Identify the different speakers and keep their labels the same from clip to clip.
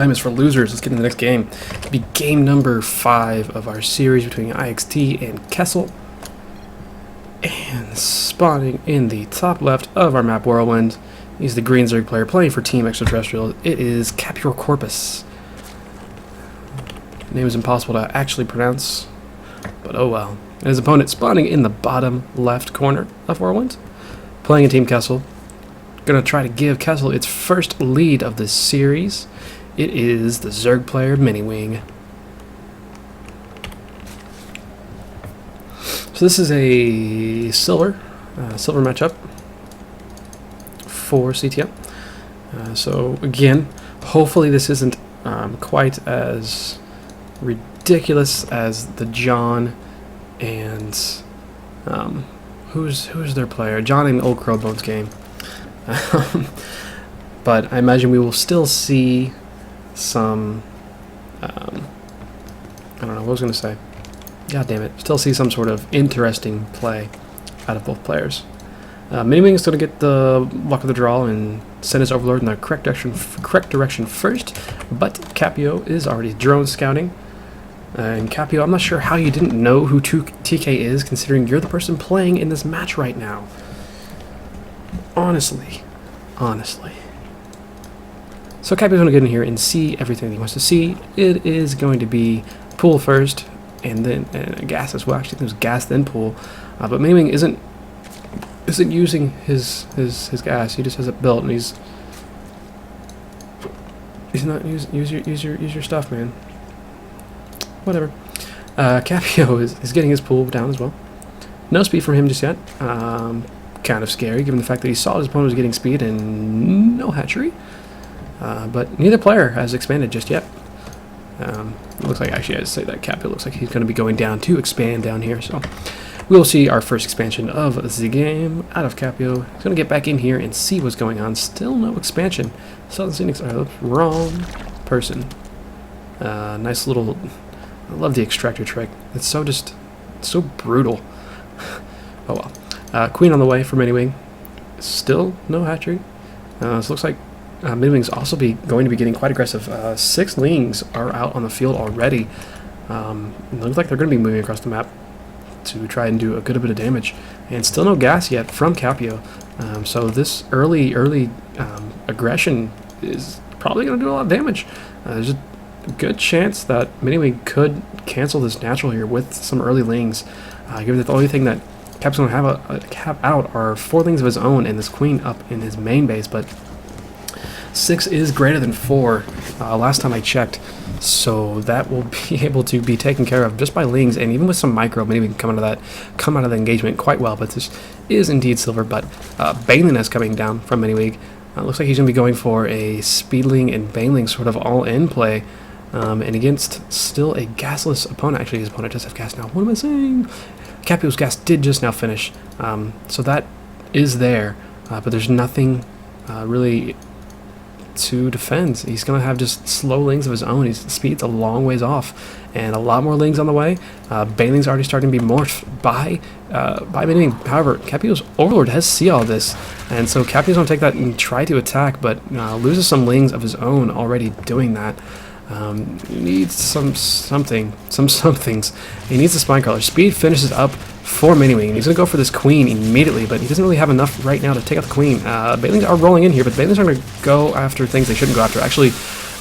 Speaker 1: Time is for losers. Let's get into the next game. It'll be game number 5 of our series between iXT and Kessel. And spawning in the top left of our map Whirlwind, he's the green Zerg player playing for Team Extraterrestrial. It is Capiorcorpus. Name is impossible to actually pronounce, but oh well. And his opponent spawning in the bottom left corner of Whirlwind, playing in Team Kessel. Gonna try to give Kessel its first lead of this series. It is the Zerg player Miniwing. So this is a silver matchup for CTL. So again, hopefully this isn't quite as ridiculous as the John and who's their player? John and Old Crowbones game. But I imagine we will still see some, I don't know what I was going to say. God damn it. Still see some sort of interesting play out of both players. Miniwing is going to get the luck of the draw and send his overlord in the correct direction first, but Capio is already drone scouting. And Capio, I'm not sure how you didn't know who TK is, considering you're the person playing in this match right now. Honestly. So Capio's going to get in here and see everything he wants to see. It is going to be pool first, and then gas as well. Actually, there's gas then pool. But Miniwing isn't using his gas. He just has it built, and he's not use your stuff, man. Whatever. Capio is getting his pool down as well. No speed from him just yet. Kind of scary, given the fact that he saw his opponent was getting speed and no hatchery. But neither player has expanded just yet. Looks like, actually, I'd say that Capio looks like he's going to be going down to expand down here. So we'll see our first expansion of the game out of Capio. He's going to get back in here and see what's going on. Still no expansion. Southern Scenics are the wrong person. Nice little... I love the extractor trick. It's so brutal. Oh well. Queen on the way for Miniwing. Still no hatchery. So it looks like Miniwing's also going to be getting quite aggressive. 6 lings are out on the field already. It looks like they're going to be moving across the map to try and do a good bit of damage. And still no gas yet from Capio. So this early aggression is probably going to do a lot of damage. There's a good chance that Miniwing could cancel this natural here with some early lings. Given that the only thing that Cap's going to have a cap out are 4 lings of his own and this queen up in his main base, but 6 is greater than 4 last time I checked, so that will be able to be taken care of just by lings, and even with some micro, maybe we can come out of the engagement quite well. But this is indeed silver, but Baneling coming down from Miniwing. Looks like he's going to be going for a speedling and Baneling sort of all-in play, and against still a gasless opponent. Actually, his opponent does have gas now. What am I saying? Capio's gas did just now finish, so that is there, but there's nothing really to defend. He's going to have just slow lings of his own. His speed's a long ways off, and a lot more lings on the way. Baneling's already starting to be morphed by Miniwing. However, Capio's overlord does see all this, and so Capio's going to take that and try to attack, but loses some lings of his own already doing that. He needs some somethings. He needs the spine crawler. Speed finishes up for Miniwing, and he's going to go for this queen immediately, but he doesn't really have enough right now to take out the queen. Banelings are rolling in here, but Banelings are going to go after things they shouldn't go after. Actually,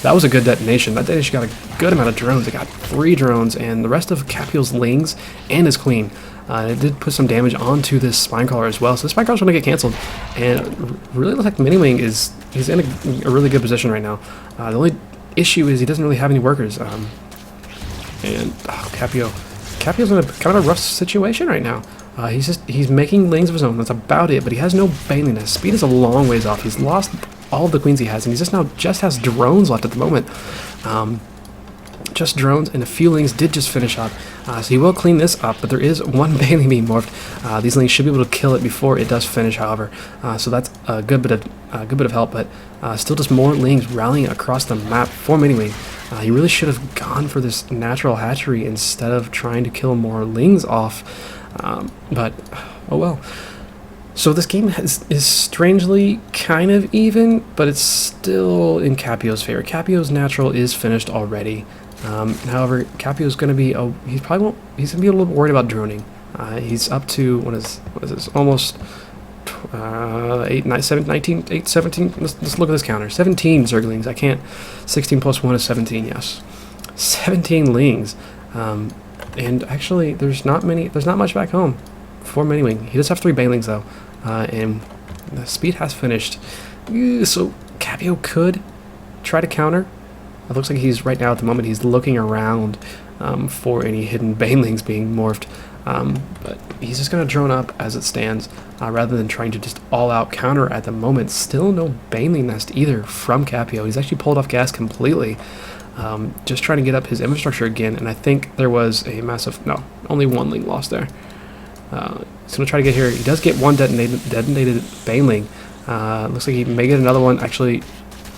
Speaker 1: that was a good detonation. That detonation got a good amount of drones. It got 3 drones, and the rest of Capio's lings and his queen. It did put some damage onto this spine crawler as well, so the spine crawler's going to get canceled, and it really looks like Miniwing he's in a really good position right now. The only issue is he doesn't really have any workers, Capio's in a kind of a rough situation right now. He's making lings of his own. That's about it. But he has no Baneling. Speed is a long ways off. He's lost all of the queens he has, and he just has drones left at the moment. Just drones, and a few lings did just finish up. So he will clean this up, but there is 1 Baneling being morphed. These lings should be able to kill it before it does finish, however. So that's a good bit of help, but still just more lings rallying across the map for Miniwing. He really should have gone for this natural hatchery instead of trying to kill more lings off. But oh well. So this game is strangely kind of even, but it's still in Capio's favor. Capio's natural is finished already. However, Capio's going to be he's going to be a little worried about droning. He's up to what is this? Almost 8, 9, 7, 19, 8, 17. Let's look at this counter. 17 Zerglings. I can't. 16 plus 1 is 17. Yes, 17 Lings. And actually, there's not much back home for Miniwing. He does have 3 Banelings though, and the speed has finished. So Capio could try to counter. It looks like he's right now at the moment he's looking around for any hidden Banelings being morphed. But he's just going to drone up as it stands rather than trying to just all-out counter at the moment. Still no Baneling nest either from Capio. He's actually pulled off gas completely, just trying to get up his infrastructure again. And I think there was a massive... No, only 1 Ling lost there. He's going to try to get here. He does get 1 detonated Baneling. Looks like he may get another one. Actually,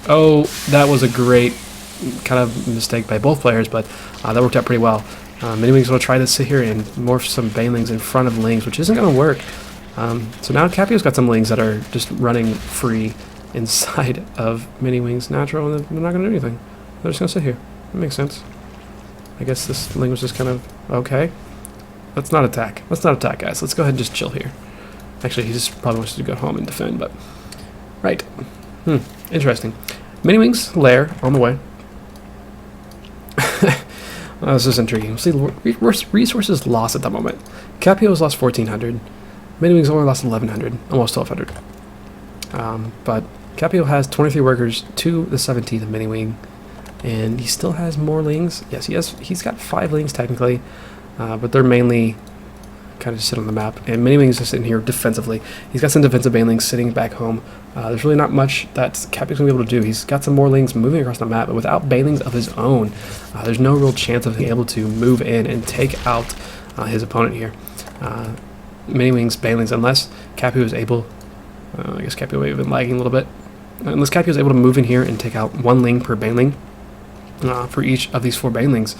Speaker 1: oh, that was a great kind of mistake by both players, but that worked out pretty well. Miniwing's going to try to sit here and morph some Banelings in front of Lings, which isn't going to work. So now Capio's got some Lings that are just running free inside of Miniwing's natural, and they're not going to do anything. They're just going to sit here. That makes sense. I guess this Ling was just kind of, okay. Let's not attack. Let's not attack, guys. Let's go ahead and just chill here. Actually, he just probably wants to go home and defend, but... Right. Interesting. Miniwing's lair on the way. This is intriguing. See, resources lost at the moment. Capio's lost 1,400. Miniwing's only lost 1,100, almost 1,200. But Capio has 23 workers to the 17th of Miniwing, and he still has more Lings. Yes, he's got 5 Lings technically, but they're mainly kind of just sit on the map. And Miniwing's just sitting here defensively. He's got some defensive Banelings sitting back home. There's really not much that Capio's going to be able to do. He's got some more Lings moving across the map, but without Banelings of his own, there's no real chance of being able to move in and take out his opponent here. Miniwing's Banelings, unless Capio is able, I guess Capio may have been lagging a little bit, unless Capio is able to move in here and take out 1 Ling per Baneling, for each of these 4 Banelings,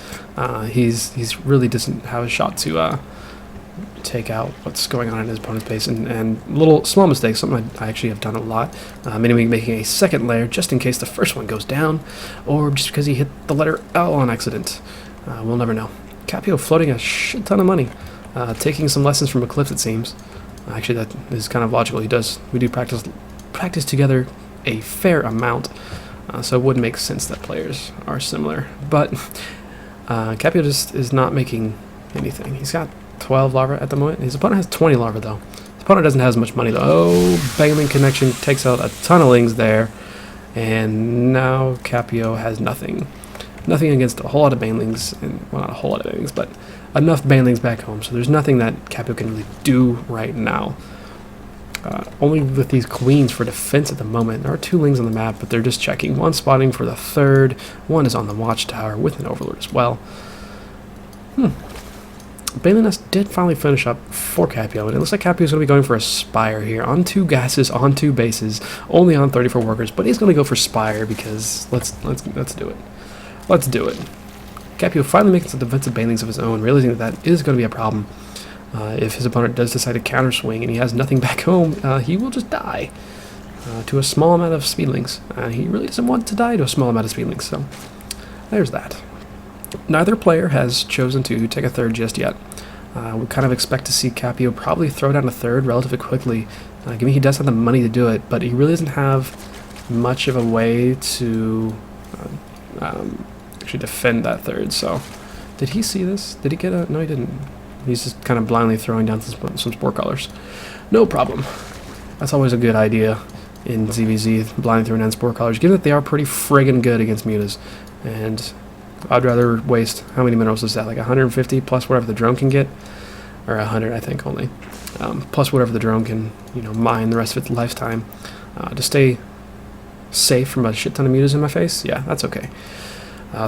Speaker 1: he's really doesn't have a shot to take out what's going on in his opponent's base, and little small mistakes, something I actually have done a lot. Miniwing making a second layer just in case the first one goes down, or just because he hit the letter L on accident. We'll never know. Capio floating a shit ton of money, taking some lessons from Eclipse, it seems. Actually, that is kind of logical. We do practice together a fair amount, so it would make sense that players are similar. But Capio just is not making anything. He's got 12 larvae at the moment. His opponent has 20 larvae though. His opponent doesn't have as much money though. Oh, Baneling connection takes out a ton of Lings there, and now Capio has nothing. Nothing against a whole lot of Banelings, and well, not a whole lot of Banelings, but enough Banelings back home. So there's nothing that Capio can really do right now. Only with these queens for defense at the moment. There are 2 Lings on the map, but they're just checking. 1 spotting for the 3rd. 1 is on the watchtower with an Overlord as well. Baneling Nest did finally finish up for Capio, and it looks like Capio's going to be going for a Spire here, on 2 gases, on 2 bases, only on 34 workers, but he's going to go for Spire because let's do it. Let's do it. Capio finally making some defensive Banelings of his own, realizing that is going to be a problem. If his opponent does decide to counter swing and he has nothing back home, he will just die to a small amount of Speedlings. He really doesn't want to die to a small amount of Speedlings, so there's that. Neither player has chosen to take a 3rd just yet. We kind of expect to see Capio probably throw down a 3rd relatively quickly, given he does have the money to do it, but he really doesn't have much of a way to actually defend that 3rd. So, did he see this? Did he get a... No, he didn't. He's just kind of blindly throwing down some Spore Colors. No problem. That's always a good idea in ZVZ, blindly throwing down Spore Colors, given that they are pretty friggin' good against mutas. And I'd rather waste, how many minerals is that, like 150 plus whatever the drone can get? Or 100, I think, only. Plus whatever the drone can, mine the rest of its lifetime. To stay safe from a shit ton of mutas in my face, yeah, that's okay.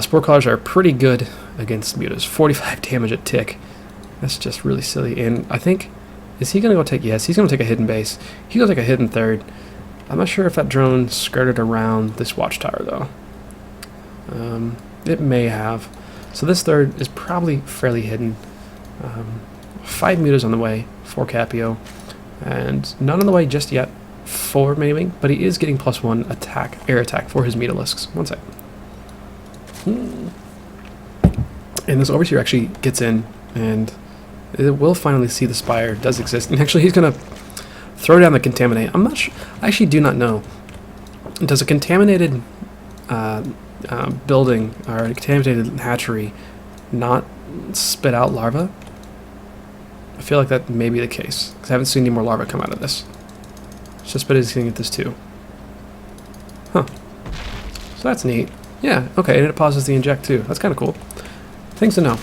Speaker 1: Spore Collars are pretty good against mutas. 45 damage a tick. That's just really silly. And I think, is he going to go take, yes, he's going to take a hidden base. He's going to take a hidden 3rd. I'm not sure if that drone skirted around this watchtower, though. It may have. So this 3rd is probably fairly hidden. 5 mutas on the way for Capio. And none on the way just yet for Miniwing, but he is getting +1 attack, air attack for his Mutalisks. One sec. And this Overseer actually gets in, and it will finally see the Spire does exist. And actually, he's going to throw down the Contaminate. I'm not sure. I actually do not know. Does a contaminated building or a contaminated hatchery not spit out larvae? I feel like that may be the case, because I haven't seen any more larvae come out of this. Suspected he's at this too. Huh. So that's neat. Yeah, okay, and it pauses the inject too. That's kind of cool. Things to know.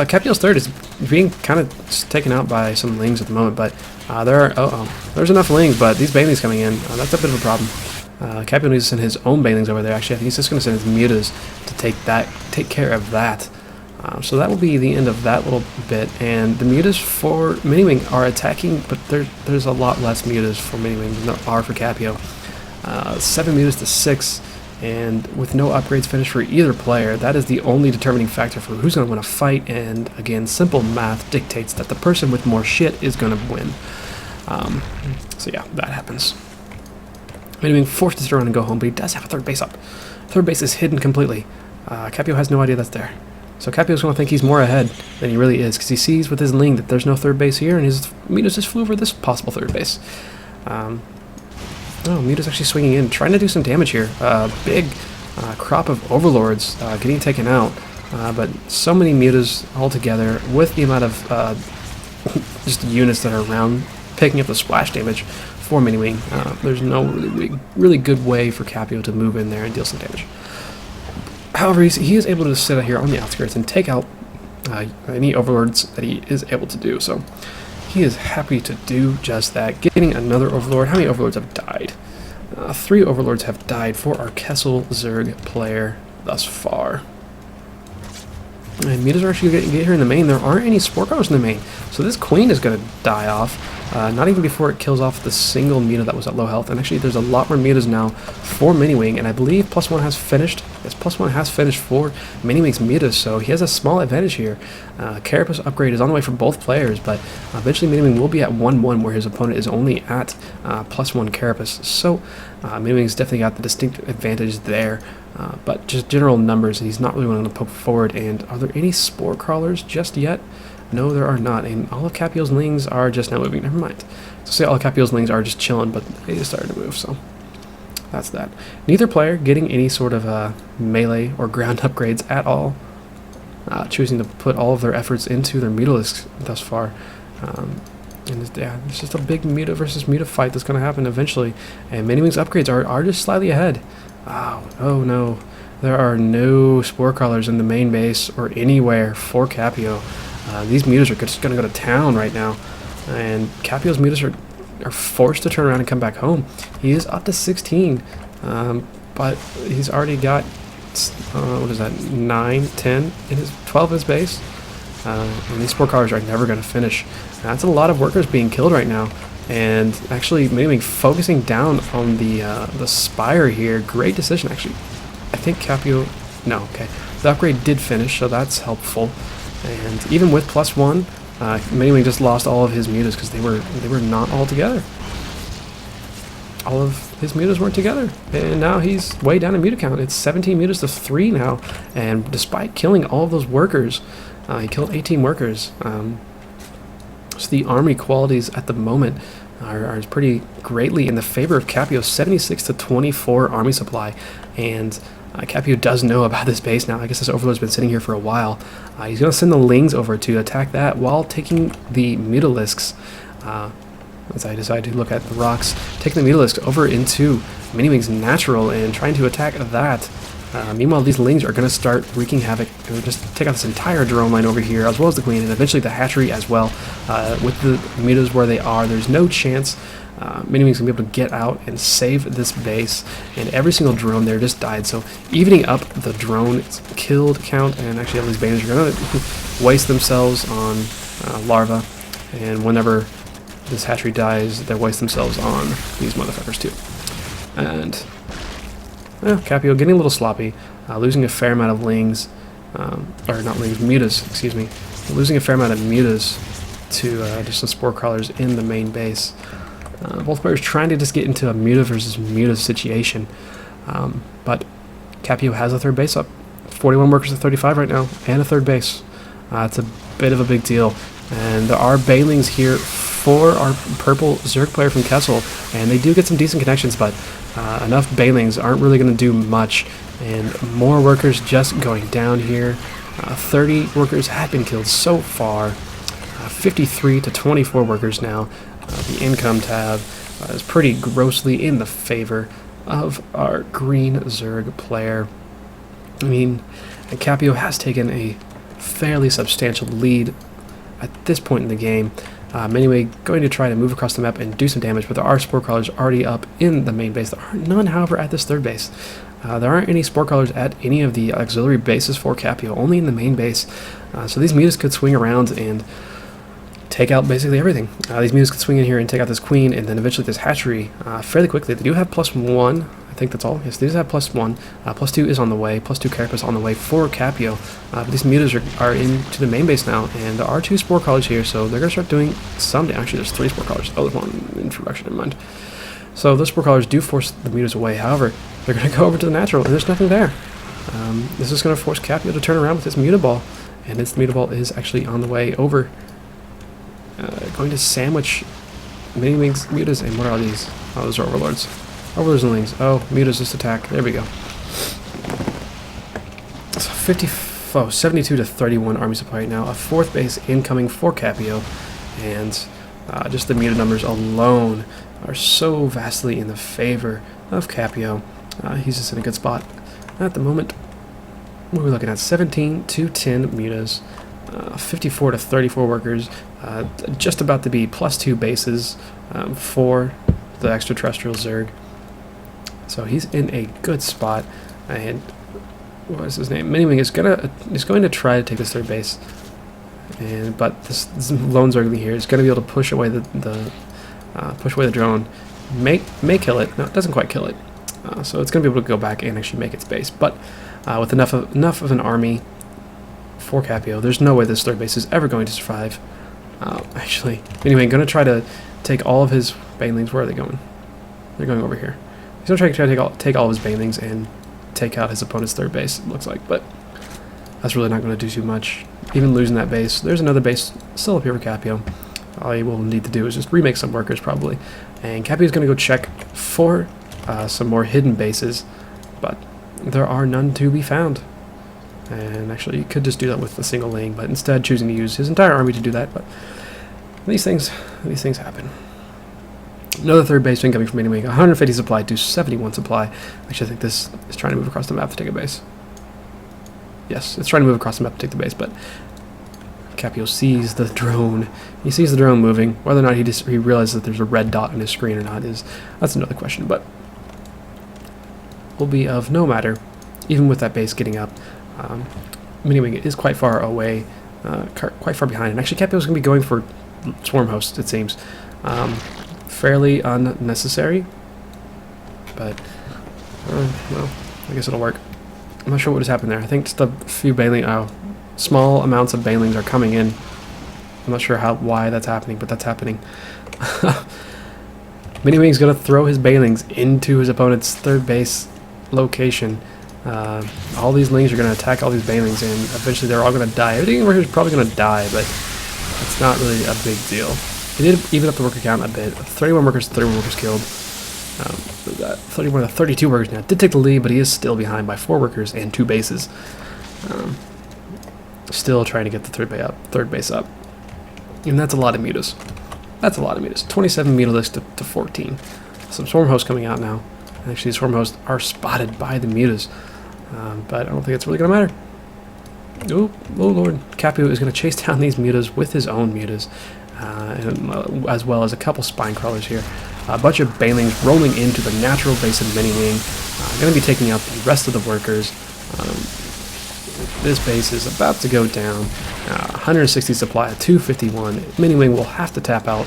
Speaker 1: Capital's third is being kind of taken out by some lings at the moment, but there's enough lings, but these banelings coming in, that's a bit of a problem. Capital needs to send his own banelings over there. Actually, I think he's just going to send his mutas to take care of that. So that will be the end of that little bit, and the mutas for Miniwing are attacking, but there's a lot less mutas for Miniwing than there are for Capio. 7 mutas to 6, and with no upgrades finished for either player, that is the only determining factor for who's going to win a fight, and again, simple math dictates that the person with more shit is going to win. So yeah, that happens. Miniwing forced to turn around and go home, but he does have a third base up. Third base is hidden completely. Capio has no idea that's there. So Capio's going to think he's more ahead than he really is, because he sees with his ling that there's no third base here, and his Mutas just flew over this possible third base. Muta's actually swinging in, trying to do some damage here. Big crop of Overlords getting taken out, but so many Mutas all together with the amount of just units that are around picking up the splash damage for Miniwing. There's no really good way for Capio to move in there and deal some damage. However, he is able to sit out here on the outskirts and take out any Overlords that he is able to do. So he is happy to do just that. Getting another Overlord. How many Overlords have died? 3 Overlords have died for our Kessel Zerg player thus far. And Mutas are actually going to get here in the main. There aren't any Spore Crawlers in the main. So this Queen is going to die off. Not even before it kills off the single Muta that was at low health. And actually, there's a lot more Mutas now for Miniwing. And I believe +1 has finished. Yes, +1 has finished for Miniwing's Mutas. So he has a small advantage here. Carapace upgrade is on the way for both players. But eventually, Miniwing will be at 1-1, where his opponent is only at +1 Carapace. So Miniwing's definitely got the distinct advantage there. But just general numbers, he's not really willing to poke forward. And are there any Spore Crawlers just yet? No, there are not, and all of Capio's lings are just now moving. Never mind. So say all of Capio's lings are just chilling, but they just started to move, so that's that. Neither player getting any sort of melee or ground upgrades at all. Choosing to put all of their efforts into their Mutalisks thus far. And it's just a big Muta versus Muta fight that's going to happen eventually. And Miniwing's upgrades are just slightly ahead. Oh no. There are no Spore Crawlers in the main base or anywhere for Capio. These Mutas are just going to go to town right now, and Capio's Mutas are forced to turn around and come back home. He is up to 16, but he's already got, what is that, 9, 10, in his 12 in his base, and these Spore Crawlers are never going to finish. That's a lot of workers being killed right now, and actually maybe focusing down on the Spire here. Great decision, actually. I think Capio, no, okay. The upgrade did finish, so that's helpful. And even with +1, Miniwing just lost all of his Mutas because they were not all together. All of his Mutas weren't together, and now he's way down in Muta count. It's 17 Mutas to 3 now, and despite killing all of those workers, he killed 18 workers. So the army qualities at the moment are pretty greatly in the favor of Capio. 76 to 24 army supply, and Capio does know about this base now. I guess this Overlord's been sitting here for a while. He's going to send the Lings over to attack that while taking the Mutalisks, as I decide to look at the rocks, taking the Mutalisks over into Miniwing's Natural and trying to attack that. Meanwhile, these Lings are going to start wreaking havoc. They'll just take out this entire drone line over here, as well as the Queen, and eventually the hatchery as well. With the Mutas where they are, there's no chance Miniwing's going to be able to get out and save this base, and every single drone there just died. So evening up the drone killed count, and actually all these bandits are going to waste themselves on larvae, and whenever this hatchery dies, they waste themselves on these motherfuckers too. And Capio getting a little sloppy, losing a fair amount of lings, or not lings, Mutas, excuse me, losing a fair amount of Mutas to just some Spore Crawlers in the main base. Both players trying to just get into a Muta versus Muta situation. But Capio has a third base up. 41 workers to 35 right now, and a third base. It's a bit of a big deal. And there are Banelings here for our purple Zerg player from Kessel, and they do get some decent connections, but enough Banelings aren't really going to do much. And more workers just going down here. 30 workers have been killed so far. 53 to 24 workers now. The income tab is pretty grossly in the favor of our green Zerg player. I mean, Capio has taken a fairly substantial lead at this point in the game. Miniwing going to try to move across the map and do some damage, but there are spore crawlers already up in the main base. There are none, however, at this third base. There aren't any spore crawlers at any of the auxiliary bases for Capio, only in the main base. So these mutas could swing around and take out basically everything. These mutas could swing in here and take out this queen, and then eventually this hatchery fairly quickly. They do have +1. I think that's all. Yes, they do have +1. +2 is on the way. +2 carapace on the way for Capio. But these mutas are into the main base now, and there are 2 spore crawlers here, so they're going to start doing some damage. Actually, there's 3 spore crawlers. Oh, there's 1 in production, never mind. So those spore crawlers do force the mutas away. However, they're going to go over to the natural, and there's nothing there. This is going to force Capio to turn around with his muta ball, and its muta ball is actually on the way over. Going to sandwich Miniwing's mutas, and what are these? Oh, those are overlords. Overlords and lings. Oh, mutas just attack. There we go. So 72 to 31 army supply right now. A 4th base incoming for Capio, and just the muta numbers alone are so vastly in the favor of Capio. He's just in a good spot at the moment. What are we looking at? 17 to 10 mutas. 54 to 34 workers, just about to be +2 bases for the extraterrestrial Zerg. So he's in a good spot, and what is his name? Miniwing is going to try to take this third base, but this lone Zergling here is going to be able to push away the drone. May kill it. No, it doesn't quite kill it. So it's going to be able to go back and actually make its base, but with enough of an army for Capio, there's no way this third base is ever going to survive. Actually, anyway, going to try to take all of his Banelings. Where are they going? They're going over here. He's going to try to take all of his Banelings and take out his opponent's third base, it looks like, but that's really not going to do too much. Even losing that base, there's another base still up here for Capio. All he will need to do is just remake some workers, probably. And Capio is going to go check for some more hidden bases, but there are none to be found. And actually, you could just do that with a single ling, but instead choosing to use his entire army to do that. But these things happen. Another third base incoming from Miniwing. 150 supply to 71 supply. Actually, I think this is trying to move across the map to take a base. Yes, it's trying to move across the map to take the base, but Capio sees the drone. He sees the drone moving. Whether or not he realizes that there's a red dot on his screen or not that's another question, but will be of no matter. Even with that base getting up, Miniwing is quite far away, quite far behind. And actually, Capio is going to be going for swarm hosts, it seems. Fairly unnecessary, but well, I guess it'll work. I'm not sure what has happened there. I think just a few small amounts of Banelings are coming in. I'm not sure why that's happening, but that's happening. Miniwing's going to throw his Banelings into his opponent's third base location. All these lings are going to attack all these Banelings, and eventually they're all going to die. Everything over here is probably going to die, but it's not really a big deal. He did even up the worker count a bit. 31 workers, 31 workers killed. 31 to 32 workers now. Did take the lead, but he is still behind by 4 workers and 2 bases. Still trying to get the third base up. And that's a lot of mutas. That's a lot of mutas. 27 mutalisks to 14. Some swarm hosts coming out now. Actually, these swarm hosts are spotted by the mutas. But I don't think it's really going to matter. Oh lord. Capio is going to chase down these mutas with his own mutas. As well as a couple spine crawlers here. A bunch of Banelings rolling into the natural base of Miniwing. Going to be taking out the rest of the workers. This base is about to go down. 160 supply at 251. Miniwing will have to tap out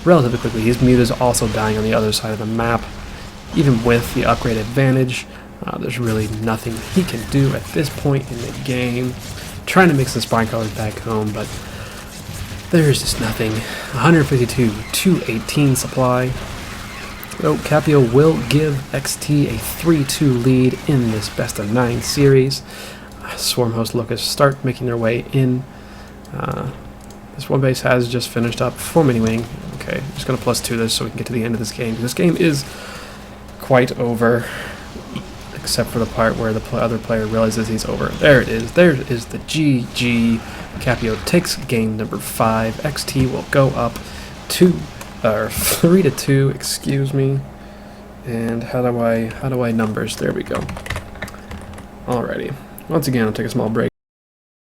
Speaker 1: relatively quickly. His mutas also dying on the other side of the map. Even with the upgrade advantage, there's really nothing he can do at this point in the game. Trying to mix the spine crawlers back home, but there's just nothing. 152, 218 supply. So Capio will give XT a 3-2 lead in this best-of-9 series. Swarm Host Locusts start making their way in. This one base has just finished up for Miniwing. Okay, I'm just going to +2 this so we can get to the end of this game. This game is quite over, except for the part where the other player realizes he's over. There it is. There is the GG. Capio takes game number 5. XT will go up 3-2. Excuse me. And how do I numbers? There we go. Alrighty. Once again, I'll take a small break.